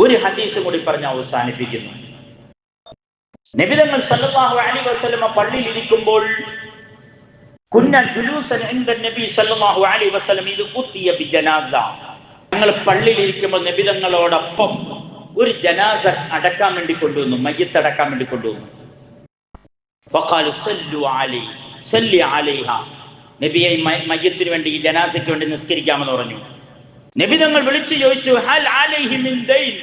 ഒരു ഹദീസ് കൂടി പറഞ്ഞ് അവസാനിപ്പിക്കുന്നു. നബി തങ്ങൾ സല്ലല്ലാഹു അലൈഹി വസല്ലമ പള്ളിയിൽ ഇരിക്കുമ്പോൾ, കുന്ന ജുലൂസൻ ഇൻദ നബി സല്ലല്ലാഹു അലൈഹി വസല്ലം ഇദ് ഉത്തിയ ബിജനാസ, ഞങ്ങൾ പള്ളിയിൽ ഇരിക്കുമ്പോൾ നബി തങ്ങളോടൊപ്പം ഒരു ജനാസ അടക്കാൻ വേണ്ടി കൊണ്ടുവന്നു, മയ്യത്ത് അടക്കാൻ വേണ്ടി കൊണ്ടുവന്നു. ഫഖാലു സല്ലു അലൈഹി സല്ലി അലൈഹ, നബിയെ മയ്യത്തിന് വേണ്ടി, ഈ ജനാസയ്ക്ക് വേണ്ടി നിസ്കരിക്കാമെന്ന് പറഞ്ഞു. നബി തങ്ങൾ വിളിച്ചു ചോദിച്ചു, ഹൽ അലൈഹി മിൻ ദൈൻ,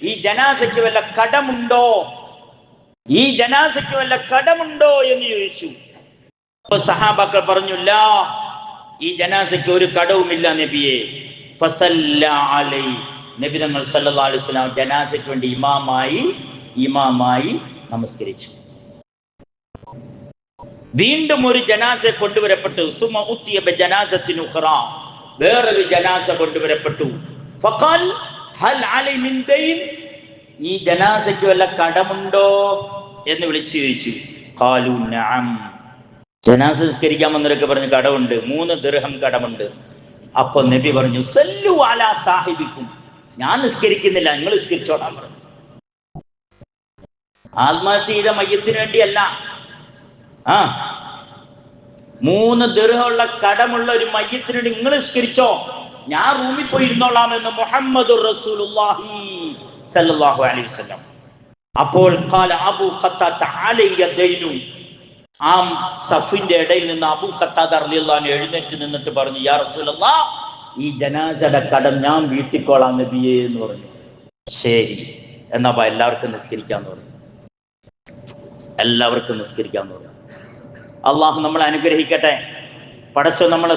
ഈ ജനാസയ്ക്ക് വല്ല കടമുണ്ടോ, ഈ ജനാസയ്ക്ക് വല്ല കടമുണ്ടോ എന്ന് ചോദിച്ചു. സഹാബാക്കൾ പറഞ്ഞു, ലാ, ഈ ജനാസയ്ക്ക് ഒരു കടവുമില്ല നബിയെ. ഫസല്ല അലൈഹി, നബി തങ്ങൾ സല്ലല്ലാഹു അലൈഹി വസല്ലം ജനാസയ്ക്ക് വേണ്ടി ഇമാമായി നമസ്കരിച്ചു. വീണ്ടും ഒരു ജനാസ കൊണ്ടുവരപ്പെട്ടു. സുമ ഉത്തിയ ബിജനാസത്തിൻ ഉഖ്റാ, വേറൊരു ജനാസ കൊണ്ടുവരപ്പെട്ടു. ഫഖാൽ ഹൽ അലൈഹി മിൻ ദൈൻ, ഈ ജനാസയ്ക്ക് വല്ല കടമുണ്ടോ എന്ന് വിളിച്ചു ചോദിച്ചു. ഖാലു നഅം, ജനാസ നിസ്കരിക്കാൻ വന്നവരൊക്കെ പറഞ്ഞു കടമുണ്ട്, 3 ദിർഹം കടമുണ്ട്. അപ്പൊ നബി പറഞ്ഞു, സല്ലു അലാ സാഹിബിക്കും, ഞാൻ നിസ്കരിക്കുന്നില്ല, നിങ്ങൾ നിസ്കരിച്ചോളാൻ പറഞ്ഞു. ആത്മഹത്യ ചെയ്ത മയ്യത്തിന് വേണ്ടിയല്ല. 3 ദിർഹമുള്ള കടമുള്ള ഒരു മയ്യത്തിന് വേണ്ടി നിങ്ങൾ നിസ്കരിച്ചോ, ഞാൻ റൂമിൽ പോയി ഇരുന്നോളാം എന്ന് മുഹമ്മദുർ റസൂലുള്ളാഹി സല്ലല്ലാഹു അലൈഹി വസല്ലം. അപ്പോൾ ഖാല അബൂ ഖത്താദ അലയ്യ ദൈനു, ആ സഫിന്റെ ഇടയിൽ നിന്ന് അബൂ ഖത്താദ റളിയല്ലാഹു അൻഹു എഴുന്നേറ്റ് നിന്നിട്ട് പറഞ്ഞു, യാ റസൂലല്ലാഹ്, ഈ ജനാസയുടെ കടം ഞാൻ വീട്ടിക്കോളാം നബിയേ എന്ന് പറഞ്ഞു. ശരി, എന്നാ എല്ലാവർക്കും നിസ്കരിക്കാന്ന് പറഞ്ഞു. എല്ലാവർക്കും നിസ്കരിക്കാന്ന് പറഞ്ഞു. അള്ളാഹു നമ്മളെ അനുഗ്രഹിക്കട്ടെ. പടച്ചോൻ നമ്മളെ